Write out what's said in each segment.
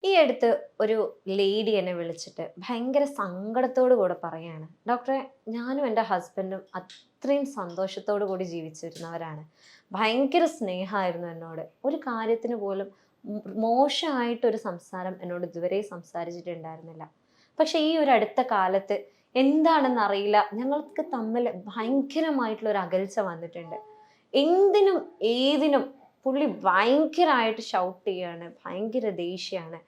ഈ അടുത്ത് ഒരു ലേഡി എന്നെ വിളിച്ചിട്ട് ഭയങ്കര സങ്കടത്തോടു കൂടെ പറയാണ്, ഡോക്ടറെ, ഞാനും എൻ്റെ ഹസ്ബൻഡും അത്രയും സന്തോഷത്തോടു കൂടി ജീവിച്ചിരുന്നവരാണ്. ഭയങ്കര സ്നേഹമായിരുന്നു എന്നോട്. ഒരു കാര്യത്തിന് പോലും മോശമായിട്ടൊരു സംസാരം എന്നോട് ഇതുവരെ സംസാരിച്ചിട്ടുണ്ടായിരുന്നില്ല. പക്ഷെ ഈ ഒരു അടുത്ത കാലത്ത് എന്താണെന്ന് അറിയില്ല, ഞങ്ങൾക്ക് തമ്മിൽ ഭയങ്കരമായിട്ടുള്ള ഒരു അകൽച്ച വന്നിട്ടുണ്ട്. എന്തിനും ഏതിനും പുള്ളി ഭയങ്കരമായിട്ട് ഷൗട്ട് ചെയ്യാണ്, ഭയങ്കര ദേഷ്യമാണ്.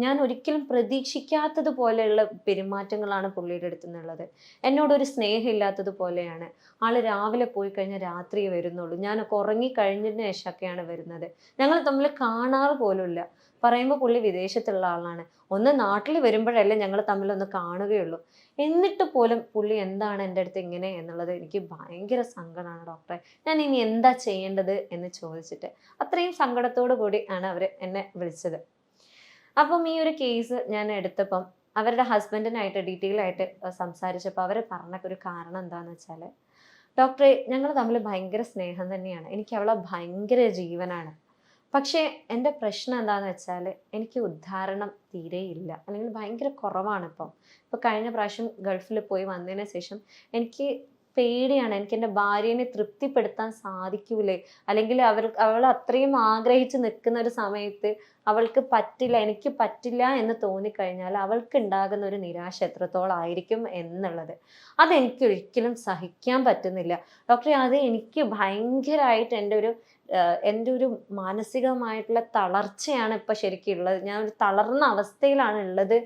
ഞാൻ ഒരിക്കലും പ്രതീക്ഷിക്കാത്തത് പോലെയുള്ള പെരുമാറ്റങ്ങളാണ് പുള്ളിയുടെ അടുത്ത് നിന്നുള്ളത്. എന്നോടൊരു സ്നേഹമില്ലാത്തത് പോലെയാണ്. ആള് രാവിലെ പോയി കഴിഞ്ഞാൽ രാത്രിയേ വരുന്നുള്ളൂ. ഞാനൊക്കെ ഉറങ്ങിക്കഴിഞ്ഞതിന് ശേഷമൊക്കെയാണ് വരുന്നത്. ഞങ്ങൾ തമ്മിൽ കാണാറ് പോലുമില്ല. പറയുമ്പോൾ പുള്ളി വിദേശത്തുള്ള ആളാണ്. ഒന്ന് നാട്ടിൽ വരുമ്പോഴല്ലേ ഞങ്ങൾ തമ്മിലൊന്ന് കാണുകയുള്ളൂ. എന്നിട്ട് പോലും പുള്ളി എന്താണ് എൻ്റെ അടുത്ത് ഇങ്ങനെ എന്നുള്ളത് എനിക്ക് ഭയങ്കര സങ്കടമാണ് ഡോക്ടറെ. ഞാൻ ഇനി എന്താ ചെയ്യേണ്ടത് എന്ന് ചോദിച്ചിട്ട് അത്രയും സങ്കടത്തോടു കൂടി ആണ് അവർ എന്നെ വിളിച്ചത്. അപ്പം ഈ ഒരു കേസ് ഞാൻ എടുത്തപ്പം അവരുടെ ഹസ്ബൻഡിനായിട്ട് ഡീറ്റെയിൽ ആയിട്ട് സംസാരിച്ചപ്പോൾ അവർ പറഞ്ഞ ഒരു കാരണം എന്താണെന്ന് വെച്ചാൽ, ഡോക്ടറെ, ഞങ്ങൾ തമ്മിൽ ഭയങ്കര സ്നേഹം തന്നെയാണ്. എനിക്ക് അവളെ ഭയങ്കര ജീവനാണ്. പക്ഷേ എൻ്റെ പ്രശ്നം എന്താണെന്ന് വെച്ചാൽ, എനിക്ക് ഉദ്ധാരണം തീരെയില്ല, അല്ലെങ്കിൽ ഭയങ്കര കുറവാണ് ഇപ്പം. ഇപ്പോൾ കഴിഞ്ഞ പ്രാവശ്യം ഗൾഫിൽ പോയി വന്നതിന് ശേഷം എനിക്ക് പേടിയാണ്. എനിക്ക് എൻ്റെ ഭാര്യനെ തൃപ്തിപ്പെടുത്താൻ സാധിക്കൂലേ, അല്ലെങ്കിൽ അവൾ അത്രയും ആഗ്രഹിച്ച് നിൽക്കുന്ന ഒരു സമയത്ത് അവൾക്ക് പറ്റില്ല, എനിക്ക് പറ്റില്ല എന്ന് തോന്നിക്കഴിഞ്ഞാൽ അവൾക്ക് ഉണ്ടാകുന്ന ഒരു നിരാശ എത്രത്തോളം ആയിരിക്കും എന്നുള്ളത് അതെനിക്ക് ഒരിക്കലും സഹിക്കാൻ പറ്റുന്നില്ല ഡോക്ടറെ. അത് എനിക്ക് ഭയങ്കരമായിട്ട് എൻ്റെ ഒരു മാനസികമായിട്ടുള്ള തളർച്ചയാണ് ഇപ്പം ശരിക്കും ഉള്ളത്. ഞാൻ ഒരു തളർന്ന അവസ്ഥയിലാണ് ഉള്ളത്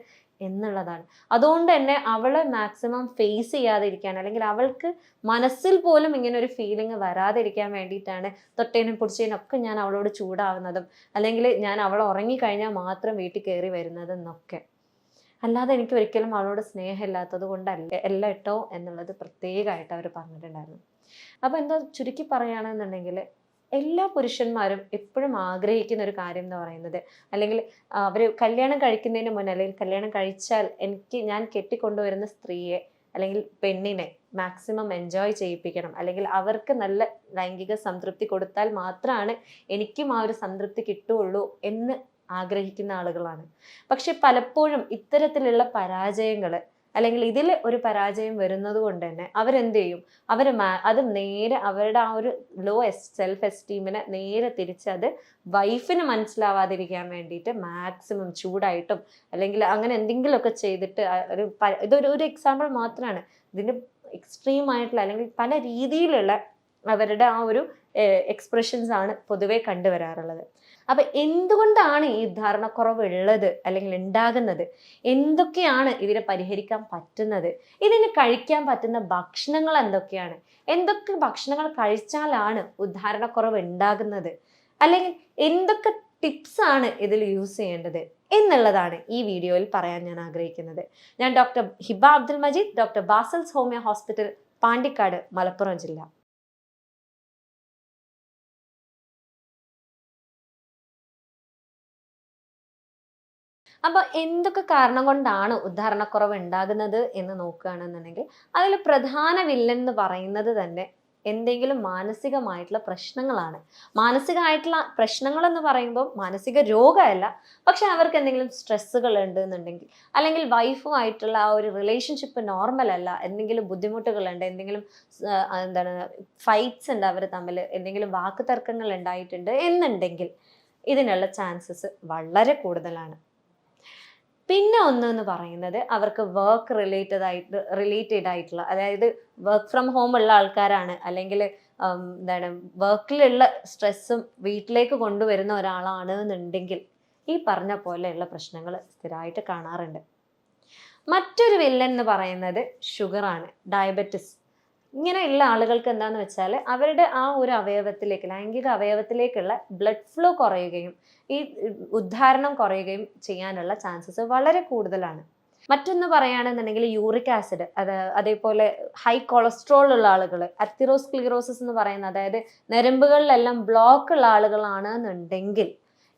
എന്നുള്ളതാണ്. അതുകൊണ്ട് തന്നെ അവളെ മാക്സിമം ഫേസ് ചെയ്യാതിരിക്കാൻ, അല്ലെങ്കിൽ അവൾക്ക് മനസ്സിൽ പോലും ഇങ്ങനെ ഒരു ഫീലിംഗ് വരാതിരിക്കാൻ വേണ്ടിയിട്ടാണ് തൊട്ടേനും പിടിച്ചതിനും ഒക്കെ ഞാൻ അവളോട് ചൂടാവുന്നതും, അല്ലെങ്കിൽ ഞാൻ അവൾ ഉറങ്ങിക്കഴിഞ്ഞാൽ മാത്രം വീട്ടിൽ കയറി വരുന്നതെന്നൊക്കെ. അല്ലാതെ എനിക്ക് ഒരിക്കലും അവളോട് സ്നേഹമില്ലാത്തത് കൊണ്ടല്ല അല്ല കേട്ടോ എന്നുള്ളത് പ്രത്യേകമായിട്ട് അവർ പറഞ്ഞിട്ടുണ്ടായിരുന്നു. അപ്പോൾ എന്താ ചുരുക്കി പറയുകയാണെന്നുണ്ടെങ്കിൽ, എല്ലാ പുരുഷന്മാരും എപ്പോഴും ആഗ്രഹിക്കുന്ന ഒരു കാര്യം എന്ന് പറയുന്നത്, അല്ലെങ്കിൽ അവർ കല്യാണം കഴിക്കുന്നതിന് മുന്നേ, അല്ലെങ്കിൽ കല്യാണം കഴിച്ചാൽ ഞാൻ കെട്ടിക്കൊണ്ടുവരുന്ന സ്ത്രീയെ അല്ലെങ്കിൽ പെണ്ണിനെ മാക്സിമം എൻജോയ് ചെയ്യിപ്പിക്കണം, അല്ലെങ്കിൽ അവർക്ക് നല്ല ലൈംഗിക സംതൃപ്തി കൊടുത്താൽ മാത്രമാണ് എനിക്കും ആ ഒരു സംതൃപ്തി കിട്ടുകയുള്ളൂ എന്ന് ആഗ്രഹിക്കുന്ന ആളുകളാണ്. പക്ഷെ പലപ്പോഴും ഇത്തരത്തിലുള്ള പരാജയങ്ങൾ, അല്ലെങ്കിൽ ഇതിൽ ഒരു പരാജയം വരുന്നത് കൊണ്ട് തന്നെ അവരെന്ത് ചെയ്യും, അത് നേരെ അവരുടെ ആ ഒരു സെൽഫ് എസ്റ്റീമിനെ നേരെ തിരിച്ച് അത് വൈഫിന് മനസ്സിലാവാതിരിക്കാൻ വേണ്ടിയിട്ട് മാക്സിമം ചൂടായിട്ടും, അല്ലെങ്കിൽ അങ്ങനെ എന്തെങ്കിലുമൊക്കെ ചെയ്തിട്ട് ഇതൊരു എക്സാമ്പിൾ മാത്രമാണ്. ഇതിന് എക്സ്ട്രീം ആയിട്ടുള്ള, അല്ലെങ്കിൽ പല രീതിയിലുള്ള അവരുടെ ആ ഒരു എക്സ്പ്രഷൻസ് ആണ് പൊതുവെ കണ്ടുവരാറുള്ളത്. അപ്പൊ എന്തുകൊണ്ടാണ് ഈ ധാരണക്കുറവ് ഉള്ളത്, അല്ലെങ്കിൽ ഉണ്ടാകുന്നത്, എന്തൊക്കെയാണ് ഇതിനെ പരിഹരിക്കാൻ പറ്റുന്നത്, ഇതിന് കഴിക്കാൻ പറ്റുന്ന ഭക്ഷണങ്ങൾ എന്തൊക്കെയാണ്, എന്തൊക്കെ ഭക്ഷണങ്ങൾ കഴിച്ചാലാണ് ഉദ്ധാരണക്കുറവ് ഉണ്ടാകുന്നത്, അല്ലെങ്കിൽ എന്തൊക്കെ ടിപ്സ് ആണ് ഇതിൽ യൂസ് ചെയ്യേണ്ടത് എന്നുള്ളതാണ് ഈ വീഡിയോയിൽ പറയാൻ ഞാൻ ആഗ്രഹിക്കുന്നത്. ഞാൻ doctor Hiba Abdul Majeed, doctor ബാസൽസ് homeo hospital, Pandikkad, Malappuram ജില്ല. അപ്പൊ എന്തൊക്കെ കാരണം കൊണ്ടാണ് ഉദ്ധാരണക്കുറവ് ഉണ്ടാകുന്നത് എന്ന് നോക്കുകയാണെന്നുണ്ടെങ്കിൽ, അതിൽ പ്രധാന വില്ലൻ എന്ന് പറയുന്നത് തന്നെ എന്തെങ്കിലും മാനസികമായിട്ടുള്ള പ്രശ്നങ്ങളാണ്. മാനസികമായിട്ടുള്ള പ്രശ്നങ്ങൾ എന്ന് പറയുമ്പോൾ മാനസിക രോഗമല്ല, പക്ഷെ അവർക്ക് എന്തെങ്കിലും സ്ട്രെസ്സുകൾ ഉണ്ട് എന്നുണ്ടെങ്കിൽ, അല്ലെങ്കിൽ വൈഫുമായിട്ടുള്ള ആ ഒരു റിലേഷൻഷിപ്പ് നോർമൽ അല്ല, എന്തെങ്കിലും ബുദ്ധിമുട്ടുകളുണ്ട്, എന്തെങ്കിലും എന്താണ് ഫൈറ്റ്സ് ഉണ്ട് അവർ തമ്മിൽ, എന്തെങ്കിലും വാക്ക് തർക്കങ്ങൾ ഉണ്ടായിട്ടുണ്ട് എന്നുണ്ടെങ്കിൽ ഇതിനുള്ള ചാൻസസ് വളരെ കൂടുതലാണ്. പിന്നെ ഒന്ന് പറയുന്നത്, അവർക്ക് വർക്ക് റിലേറ്റഡ് ആയിട്ടുള്ള, അതായത് വർക്ക് ഫ്രം ഹോം ഉള്ള ആൾക്കാരാണ്, അല്ലെങ്കിൽ വർക്കിലുള്ള സ്ട്രെസ്സും വീട്ടിലേക്ക് കൊണ്ടുവരുന്ന ഒരാളാണ് എന്നുണ്ടെങ്കിൽ ഈ പറഞ്ഞ പോലെയുള്ള പ്രശ്നങ്ങൾ സ്ഥിരമായിട്ട് കാണാറുണ്ട്. മറ്റൊരു വില്ലൻ എന്ന് പറയുന്നത് ഷുഗറാണ്, ഡയബറ്റിസ്. ഇങ്ങനെയുള്ള ആളുകൾക്ക് എന്താണെന്ന് വെച്ചാൽ, അവരുടെ ആ ഒരു അവയവത്തിലേക്ക്, ലൈംഗിക അവയവത്തിലേക്കുള്ള ബ്ലഡ് ഫ്ലോ കുറയുകയും ഈ ഉദ്ധാരണം കുറയുകയും ചെയ്യാനുള്ള ചാൻസസ് വളരെ കൂടുതലാണ്. മറ്റൊന്ന് പറയുകയാണെന്നുണ്ടെങ്കിൽ യൂറിക് ആസിഡ്, അതേപോലെ ഹൈ കൊളസ്ട്രോൾ ഉള്ള ആളുകൾ, അത്തിറോസ്ക്ലിറോസിസ് എന്ന് പറയുന്ന, അതായത് നരമ്പുകളിലെല്ലാം ബ്ലോക്ക് ഉള്ള ആളുകളാണ് എന്നുണ്ടെങ്കിൽ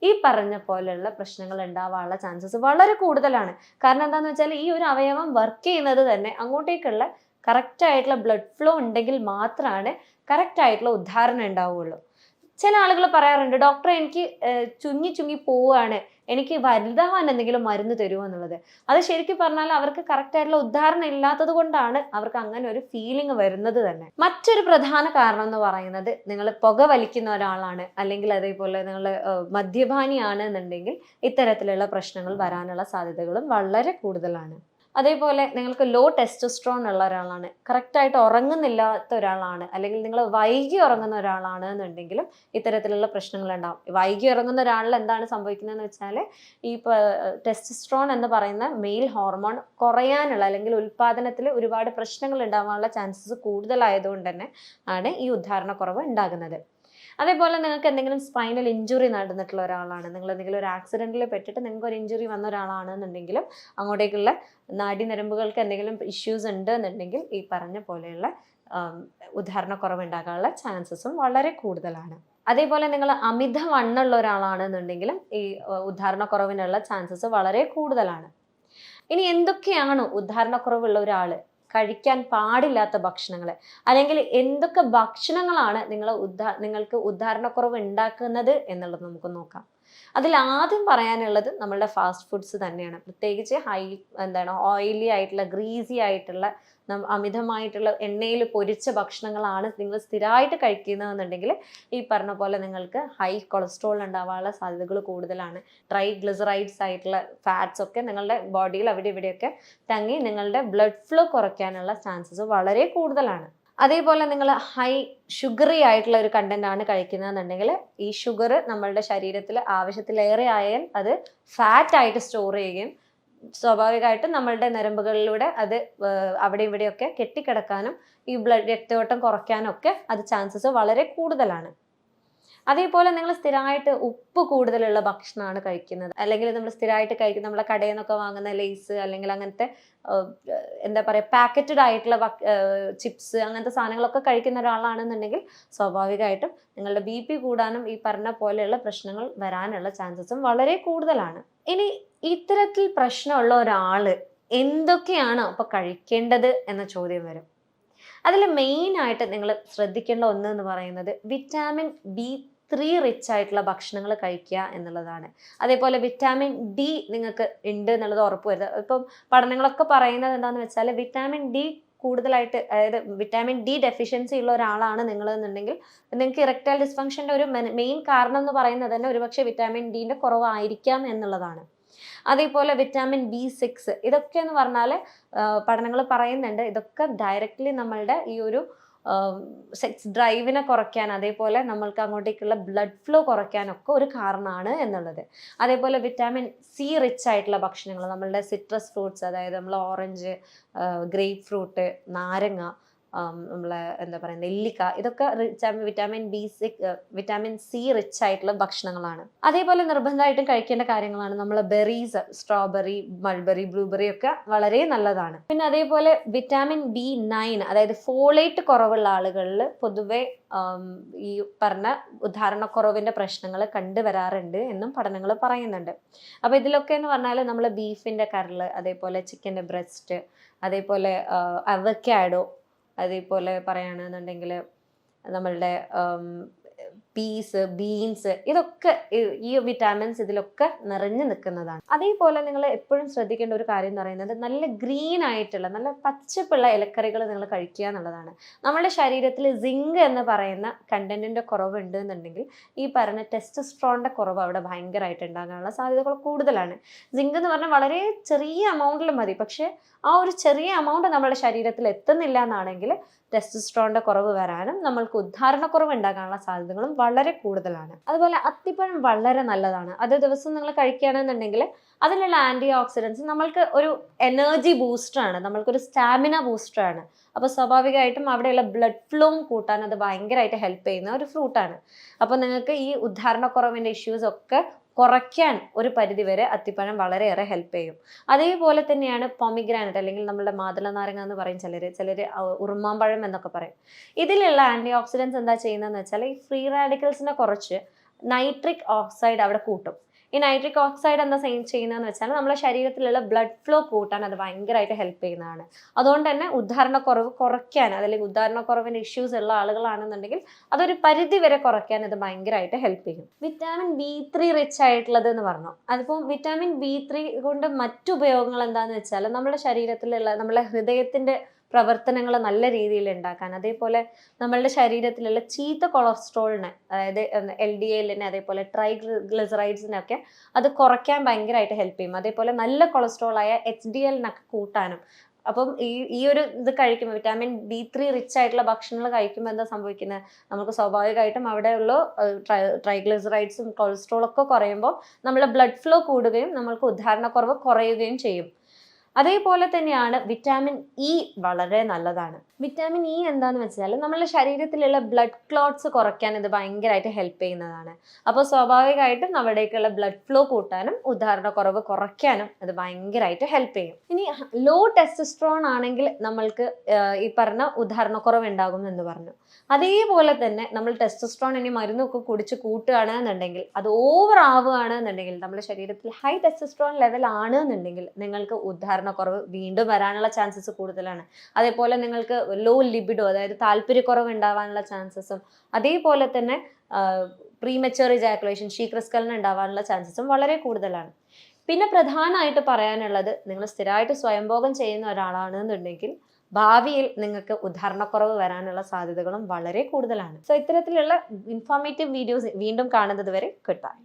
ഈ പറഞ്ഞ പോലെയുള്ള പ്രശ്നങ്ങൾ ഉണ്ടാവാനുള്ള ചാൻസസ് വളരെ കൂടുതലാണ്. കാരണം എന്താണെന്ന് വെച്ചാൽ, ഈ ഒരു അവയവം വർക്ക് ചെയ്യുന്നത് തന്നെ അങ്ങോട്ടേക്കുള്ള കറക്റ്റ് ആയിട്ടുള്ള ബ്ലഡ് ഫ്ലോ ഉണ്ടെങ്കിൽ മാത്രമാണ് കറക്റ്റ് ആയിട്ടുള്ള ഉദ്ധാരണം ഉണ്ടാവുകയുള്ളൂ. ചില ആളുകൾ പറയാറുണ്ട്, ഡോക്ടറെ എനിക്ക് ചുങ്ങി ചുങ്ങി പോവുകയാണ്, എനിക്ക് വലുതാവാൻ എന്തെങ്കിലും മരുന്ന് തരുമോ എന്നുള്ളത്. അത് ശരിക്കും പറഞ്ഞാൽ അവർക്ക് കറക്റ്റ് ആയിട്ടുള്ള ഉദാഹരണം ഇല്ലാത്തത് കൊണ്ടാണ് അവർക്ക് അങ്ങനെ ഒരു ഫീലിംഗ് വരുന്നത് തന്നെ. മറ്റൊരു പ്രധാന കാരണം എന്ന് പറയുന്നത്, നിങ്ങൾ പുക വലിക്കുന്ന ഒരാളാണ്, അല്ലെങ്കിൽ അതേപോലെ നിങ്ങൾ മദ്യപാനിയാണ് എന്നുണ്ടെങ്കിൽ ഇത്തരത്തിലുള്ള പ്രശ്നങ്ങൾ വരാനുള്ള സാധ്യതകളും വളരെ കൂടുതലാണ്. അതേപോലെ നിങ്ങൾക്ക് ലോ ടെസ്റ്റോസ്ട്രോൺ ഉള്ള ഒരാളാണ്, കറക്റ്റായിട്ട് ഉറങ്ങുന്നില്ലാത്ത ഒരാളാണ്, അല്ലെങ്കിൽ നിങ്ങൾ വൈകി ഉറങ്ങുന്ന ഒരാളാണ് എന്നുണ്ടെങ്കിലും ഇത്തരത്തിലുള്ള പ്രശ്നങ്ങൾ ഉണ്ടാവും. വൈകി ഉറങ്ങുന്ന ഒരാളിൽ എന്താണ് സംഭവിക്കുന്നതെന്ന് വെച്ചാൽ, ഈ ടെസ്റ്റോസ്ട്രോൺ എന്ന് പറയുന്ന മെയിൽ ഹോർമോൺ കുറയാനുള്ള അല്ലെങ്കിൽ ഉൽപാദനത്തിൽ ഒരുപാട് പ്രശ്നങ്ങൾ ഉണ്ടാവാനുള്ള ചാൻസസ് കൂടുതലായതുകൊണ്ട് തന്നെ ആണ് ഈ ഉദ്ധാരണക്കുറവ് ഉണ്ടാകുന്നത്. അതേപോലെ നിങ്ങൾക്ക് എന്തെങ്കിലും സ്പൈനൽ ഇഞ്ചുറി നടന്നിട്ടുള്ള ഒരാളാണ്, നിങ്ങൾ എന്തെങ്കിലും ഒരു ആക്സിഡൻറ്റിൽ പെട്ടിട്ട് നിങ്ങൾക്ക് ഒരു ഇഞ്ചുറി വന്ന ഒരാളാണെന്നുണ്ടെങ്കിലും അങ്ങോട്ടേക്കുള്ള നാഡീനരമ്പുകൾക്ക് എന്തെങ്കിലും ഇഷ്യൂസ് ഉണ്ട് എന്നുണ്ടെങ്കിൽ ഈ പറഞ്ഞ പോലെയുള്ള ഉദാഹരണക്കുറവ് ഉണ്ടാകാനുള്ള ചാൻസസും വളരെ കൂടുതലാണ്. അതേപോലെ നിങ്ങൾ അമിതവണ്ണമുള്ള ഒരാളാണെന്നുണ്ടെങ്കിലും ഈ ഉദാഹരണക്കുറവിനുള്ള ചാൻസസ് വളരെ കൂടുതലാണ്. ഇനി എന്തൊക്കെയാണ് ഉദാഹരണക്കുറവുള്ള ഒരാൾ കഴിക്കാൻ പാടില്ലാത്ത ഭക്ഷണങ്ങൾ, അല്ലെങ്കിൽ എന്തൊക്കെ ഭക്ഷണങ്ങളാണ് നിങ്ങൾക്ക് ഉദാഹരണക്കുറവ് ഉണ്ടാക്കുന്നത് എന്നുള്ളത് നമുക്ക് നോക്കാം. അതിൽ ആദ്യം പറയാനുള്ളത് നമ്മളുടെ ഫാസ്റ്റ് ഫുഡ്സ് തന്നെയാണ്. പ്രത്യേകിച്ച് ഓയിലി ആയിട്ടുള്ള, ഗ്രീസി ആയിട്ടുള്ള, അമിതമായിട്ടുള്ള എണ്ണയിൽ പൊരിച്ച ഭക്ഷണങ്ങളാണ് നിങ്ങൾ സ്ഥിരമായിട്ട് കഴിക്കുന്നതെന്നുണ്ടെങ്കിൽ ഈ പറഞ്ഞ പോലെ നിങ്ങൾക്ക് ഹൈ കൊളസ്ട്രോൾ ഉണ്ടാവാനുള്ള സാധ്യതകൾ കൂടുതലാണ്. ട്രൈഗ്ലിസറൈഡ്സ് ആയിട്ടുള്ള ഫാറ്റ്സ് ഒക്കെ നിങ്ങളുടെ ബോഡിയിൽ അവിടെ ഇവിടെയൊക്കെ തങ്ങി നിങ്ങളുടെ ബ്ലഡ് ഫ്ലോ കുറയ്ക്കാനുള്ള ചാൻസസ് വളരെ കൂടുതലാണ്. അതേപോലെ നിങ്ങൾ ഹൈ ഷുഗറി ആയിട്ടുള്ള ഒരു കണ്ടന്റ് ആണ് കഴിക്കുന്നതെന്നുണ്ടെങ്കിൽ ഈ ഷുഗർ നമ്മളുടെ ശരീരത്തിൽ ആവശ്യത്തിലേറെ ആയാൽ അത് ഫാറ്റ് ആയിട്ട് സ്റ്റോർ ചെയ്യുകയും സ്വാഭാവികമായിട്ടും നമ്മളുടെ നരമ്പുകളിലൂടെ അത് അവിടെ ഇവിടെയൊക്കെ കെട്ടിക്കിടക്കാനും ഈ രക്തയോട്ടം കുറയ്ക്കാനും ഒക്കെ അത് ചാൻസസ് വളരെ കൂടുതലാണ്. അതേപോലെ നിങ്ങൾ സ്ഥിരമായിട്ട് ഉപ്പ് കൂടുതലുള്ള ഭക്ഷണമാണ് കഴിക്കുന്നത്, അല്ലെങ്കിൽ നമ്മൾ സ്ഥിരമായിട്ട് കഴിക്കുന്ന നമ്മളെ കടയിൽ നിന്നൊക്കെ വാങ്ങുന്ന ലേസ് അല്ലെങ്കിൽ അങ്ങനത്തെ എന്താ പറയുക പാക്കറ്റഡ് ആയിട്ടുള്ള ചിപ്സ് അങ്ങനത്തെ സാധനങ്ങളൊക്കെ കഴിക്കുന്ന ഒരാളാണെന്നുണ്ടെങ്കിൽ സ്വാഭാവികമായിട്ടും നിങ്ങളുടെ BP കൂടാനും ഈ പറഞ്ഞ പോലെയുള്ള പ്രശ്നങ്ങൾ വരാനുള്ള ചാൻസസും വളരെ കൂടുതലാണ്. ഇനി ഇത്തരത്തിൽ പ്രശ്നമുള്ള ഒരാൾ എന്തൊക്കെയാണ് അപ്പോൾ കഴിക്കേണ്ടത് എന്ന ചോദ്യം വരും. അതിൽ മെയിനായിട്ട് നിങ്ങൾ ശ്രദ്ധിക്കേണ്ട ഒന്ന് എന്ന് പറയുന്നത് വിറ്റാമിൻ B3 റിച്ച് ആയിട്ടുള്ള ഭക്ഷണങ്ങൾ കഴിക്കുക എന്നുള്ളതാണ്. അതേപോലെ വിറ്റാമിൻ D നിങ്ങൾക്ക് ഉണ്ട് എന്നുള്ളത് ഉറപ്പ് വരുത്തുക. ഇപ്പം പഠനങ്ങളൊക്കെ പറയുന്നത് എന്താണെന്ന് വെച്ചാൽ വിറ്റാമിൻ D കൂടുതലായിട്ട്, അതായത് വിറ്റാമിൻ D ഡെഫിഷ്യൻസി ഉള്ള ഒരാളാണ് നിങ്ങളെന്നുണ്ടെങ്കിൽ നിങ്ങൾക്ക് ഇറക്ടൈൽ ഡിസ്ഫങ്ഷൻ്റെ ഒരു മെയിൻ കാരണം എന്ന് പറയുന്നത് തന്നെ ഒരുപക്ഷെ വിറ്റാമിൻ ഡിൻ്റെ കുറവായിരിക്കാം എന്നുള്ളതാണ്. അതേപോലെ വിറ്റാമിൻ B6 ഇതൊക്കെ എന്ന് പറഞ്ഞാൽ പഠനങ്ങൾ പറയുന്നുണ്ട്, ഇതൊക്കെ ഡയറക്റ്റ്ലി നമ്മളുടെ ഈ ഒരു സെക്സ് ഡ്രൈവിനെ കുറയ്ക്കാൻ, അതേപോലെ നമ്മൾക്ക് അങ്ങോട്ടേക്കുള്ള ബ്ലഡ് ഫ്ലോ കുറയ്ക്കാനൊക്കെ ഒരു കാരണമാണ് എന്നുള്ളത്. അതേപോലെ വിറ്റാമിൻ C റിച്ച് ആയിട്ടുള്ള ഭക്ഷണങ്ങൾ, നമ്മളുടെ സിട്രസ് ഫ്രൂട്ട്സ്, അതായത് നമ്മൾ ഓറഞ്ച്, ഗ്രേപ്പ് ഫ്രൂട്ട്, നാരങ്ങ, നമ്മളെ എന്താ പറയുക നെല്ലിക്ക, ഇതൊക്കെ വിറ്റാമിൻ C റിച്ച് ആയിട്ടുള്ള ഭക്ഷണങ്ങളാണ്. അതേപോലെ നിർബന്ധമായിട്ടും കഴിക്കേണ്ട കാര്യങ്ങളാണ് നമ്മൾ ബെറീസ്, സ്ട്രോബെറി, മൾബെറി, ബ്ലൂബെറി ഒക്കെ വളരെ നല്ലതാണ്. പിന്നെ അതേപോലെ വിറ്റാമിൻ B9, അതായത് ഫോളേറ്റ് കുറവുള്ള ആളുകളിൽ പൊതുവെ ഈ പറഞ്ഞ ഉദാഹരണക്കുറവിൻ്റെ പ്രശ്നങ്ങൾ കണ്ടുവരാറുണ്ട് എന്നും പഠനങ്ങൾ പറയുന്നുണ്ട്. അപ്പോൾ ഇതിലൊക്കെ എന്ന് പറഞ്ഞാൽ നമ്മൾ ബീഫിൻ്റെ കരള്, അതേപോലെ ചിക്കൻ്റെ ബ്രസ്റ്റ്, അതേപോലെ അവക്കാഡോ, അതേപോലെ പറയുകയാണെന്നുണ്ടെങ്കിൽ നമ്മളുടെ പീസ്, ബീൻസ്, ഇതൊക്കെ ഈ വിറ്റാമിൻസ് ഇതിലൊക്കെ നിറഞ്ഞു നിൽക്കുന്നതാണ്. അതേപോലെ നിങ്ങൾ എപ്പോഴും ശ്രദ്ധിക്കേണ്ട ഒരു കാര്യം എന്ന് പറയുന്നത് നല്ല ഗ്രീൻ ആയിട്ടുള്ള, നല്ല പച്ചപ്പുള്ള ഇലക്കറികൾ നിങ്ങൾ കഴിക്കുക എന്നുള്ളതാണ്. നമ്മുടെ ശരീരത്തിൽ സിങ്ക് എന്ന് പറയുന്ന കണ്ടന്റിൻ്റെ കുറവുണ്ട് എന്നുണ്ടെങ്കിൽ ഈ പറഞ്ഞ ടെസ്റ്റോസ്ട്രോണിൻ്റെ കുറവ് അവിടെ ഭയങ്കരമായിട്ട് ഉണ്ടാകാനുള്ള സാധ്യതകൾ കൂടുതലാണ്. സിങ്ക് എന്ന് പറഞ്ഞാൽ വളരെ ചെറിയ എമൗണ്ടിൽ മതി, പക്ഷേ ആ ഒരു ചെറിയ എമൗണ്ട് നമ്മുടെ ശരീരത്തിൽ എത്തുന്നില്ല എന്നാണെങ്കിൽ ടെസ്റ്റോസ്ട്രോണിൻ്റെ കുറവ് വരാനും നമ്മൾക്ക് ഉദാഹരണക്കുറവ് ഉണ്ടാകാനുള്ള സാധ്യതകളും വളരെ കൂടുതലാണ്. അതുപോലെ അത്തിപ്പഴം വളരെ നല്ലതാണ്. അത് ദിവസം നിങ്ങൾ കഴിക്കുകയാണെന്നുണ്ടെങ്കിൽ അതിലുള്ള ആൻറ്റി ഓക്സിഡൻസ് നമ്മൾക്ക് ഒരു എനർജി ബൂസ്റ്ററാണ്, നമ്മൾക്കൊരു സ്റ്റാമിന ബൂസ്റ്ററാണ്. അപ്പോൾ സ്വാഭാവികമായിട്ടും അവിടെയുള്ള ബ്ലഡ് ഫ്ലോയും കൂട്ടാൻ അത് ഭയങ്കരമായിട്ട് ഹെൽപ്പ് ചെയ്യുന്ന ഒരു ഫ്രൂട്ടാണ്. അപ്പോൾ നിങ്ങൾക്ക് ഈ ഉദാഹരണക്കുറവിൻ്റെ ഇഷ്യൂസ് ഒക്കെ കുറയ്ക്കാൻ ഒരു പരിധിവരെ അത്തിപ്പഴം വളരെയേറെ ഹെൽപ്പ് ചെയ്യും. അതേപോലെ തന്നെയാണ് പൊമിഗ്രാനറ്റ്, അല്ലെങ്കിൽ നമ്മുടെ മാതള നാരങ്ങ എന്ന് പറയും ചിലർ ഉറുമാമ്പഴം എന്നൊക്കെ പറയും. ഇതിലുള്ള ആൻറ്റി ഓക്സിഡൻസ് എന്താ ചെയ്യുന്നതെന്ന് വെച്ചാൽ ഈ ഫ്രീ റാഡിക്കൽസിനെ കുറച്ച് നൈട്രിക് ഓക്സൈഡ് അവിടെ കൂട്ടും. ഈ നൈട്രിക് ഓക്സൈഡ് എന്താ ചെയ്യുന്നതെന്ന് വെച്ചാൽ നമ്മുടെ ശരീരത്തിലുള്ള ബ്ലഡ് ഫ്ലോ കൂട്ടാൻ അത് ഭയങ്കരമായിട്ട് ഹെൽപ്പ് ചെയ്യുന്നതാണ്. അതുകൊണ്ട് തന്നെ ഉദാഹരണക്കുറവ് കുറയ്ക്കാൻ, അല്ലെങ്കിൽ ഉദാഹരണക്കുറവിൻ്റെ ഇഷ്യൂസ് ഉള്ള ആളുകളാണെന്നുണ്ടെങ്കിൽ അതൊരു പരിധി വരെ കുറയ്ക്കാൻ ഇത് ഭയങ്കരമായിട്ട് ഹെൽപ്പ് ചെയ്യും. വിറ്റാമിൻ B3 റിച്ച് ആയിട്ടുള്ളത് എന്ന് പറഞ്ഞു. അതിപ്പോൾ വിറ്റാമിൻ B3 കൊണ്ട് മറ്റു ഉപയോഗങ്ങൾ എന്താണെന്ന് വെച്ചാൽ നമ്മുടെ ശരീരത്തിലുള്ള നമ്മുടെ ഹൃദയത്തിൻ്റെ പ്രവർത്തനങ്ങൾ നല്ല രീതിയിൽ ഉണ്ടാക്കാൻ, അതേപോലെ നമ്മളുടെ ശരീരത്തിലുള്ള ചീത്ത കൊളസ്ട്രോളിനെ, അതായത് LDLനെ, അതേപോലെ ട്രൈഗ്ലിസറൈഡ്സിനൊക്കെ അത് കുറയ്ക്കാൻ ഭയങ്കരമായിട്ട് ഹെൽപ്പ് ചെയ്യും. അതേപോലെ നല്ല കൊളസ്ട്രോളായ HDLനൊക്കെ കൂട്ടാനും. അപ്പം ഈ ഒരു ഇത് കഴിക്കുമ്പോൾ, വിറ്റാമിൻ B3 റിച്ച് ആയിട്ടുള്ള ഭക്ഷണങ്ങൾ കഴിക്കുമ്പോൾ എന്താ സംഭവിക്കുന്നത്, നമുക്ക് സ്വാഭാവികമായിട്ടും അവിടെയുള്ള ട്രൈഗ്ലിസറൈഡ്സും കൊളസ്ട്രോളൊക്കെ കുറയുമ്പോൾ നമ്മുടെ ബ്ലഡ് ഫ്ലോ കൂടുകയും നമ്മൾക്ക് ഉദാഹരണക്കുറവ് കുറയുകയും ചെയ്യും. അതേപോലെ തന്നെയാണ് വിറ്റാമിൻ ഇ വളരെ നല്ലതാണ്. വിറ്റാമിൻ ഇ എന്താണെന്ന് വെച്ചാൽ നമ്മുടെ ശരീരത്തിലുള്ള ബ്ലഡ് ക്ലോട്ട്സ് കുറയ്ക്കാൻ ഇത് ഭയങ്കരമായിട്ട് ഹെൽപ്പ് ചെയ്യുന്നതാണ്. അപ്പോൾ സ്വാഭാവികമായിട്ടും നമ്മുടേക്കുള്ള ബ്ലഡ് ഫ്ലോ കൂട്ടാനും ഉദാഹരണക്കുറവ് കുറയ്ക്കാനും ഇത് ഭയങ്കരമായിട്ട് ഹെൽപ്പ് ചെയ്യും. ഇനി ലോ ടെസ്റ്റോസ്റ്ററോൺ ആണെങ്കിൽ നമ്മൾക്ക് ഈ പറഞ്ഞ ഉദാഹരണക്കുറവ് ഉണ്ടാകും എന്ന് പറഞ്ഞു. അതേപോലെ തന്നെ നമ്മൾ ടെസ്റ്റോസ്റ്ററോൺ ഇനി മരുന്നൊക്കെ കുടിച്ച് കൂട്ടുകയാണെന്നുണ്ടെങ്കിൽ, അത് ഓവർ ആവുകയാണെന്നുണ്ടെങ്കിൽ, നമ്മുടെ ശരീരത്തിൽ ഹൈ ടെസ്റ്റോസ്റ്ററോൺ ലെവൽ ആണ് എന്നുണ്ടെങ്കിൽ നിങ്ങൾക്ക് ഉദാഹരണക്കുറവ് വീണ്ടും വരാനുള്ള ചാൻസസ് കൂടുതലാണ്. അതേപോലെ നിങ്ങൾക്ക് ലോ ലിബിഡോ, അതായത് താല്പര്യക്കുറവ് ഉണ്ടാവാനുള്ള ചാൻസസും, അതേപോലെ തന്നെ പ്രീമച്വർ ഇജാക്കുലേഷൻ, ശീഘ്രസ്ഖലനം ഉണ്ടാവാനുള്ള ചാൻസസും വളരെ കൂടുതലാണ്. പിന്നെ പ്രധാനമായിട്ട് പറയാനുള്ളത്, നിങ്ങൾ സ്ഥിരമായിട്ട് സ്വയംഭോഗം ചെയ്യുന്ന ഒരാളാണെന്നുണ്ടെങ്കിൽ ഭാവിയിൽ നിങ്ങൾക്ക് ഉദാഹരണക്കുറവ് വരാനുള്ള സാധ്യതകളും വളരെ കൂടുതലാണ്. സോ ഇത്തരത്തിലുള്ള ഇൻഫോർമേറ്റീവ് വീഡിയോസ് വീണ്ടും കാണുന്നത് വരെ ഗുഡ് ബൈ.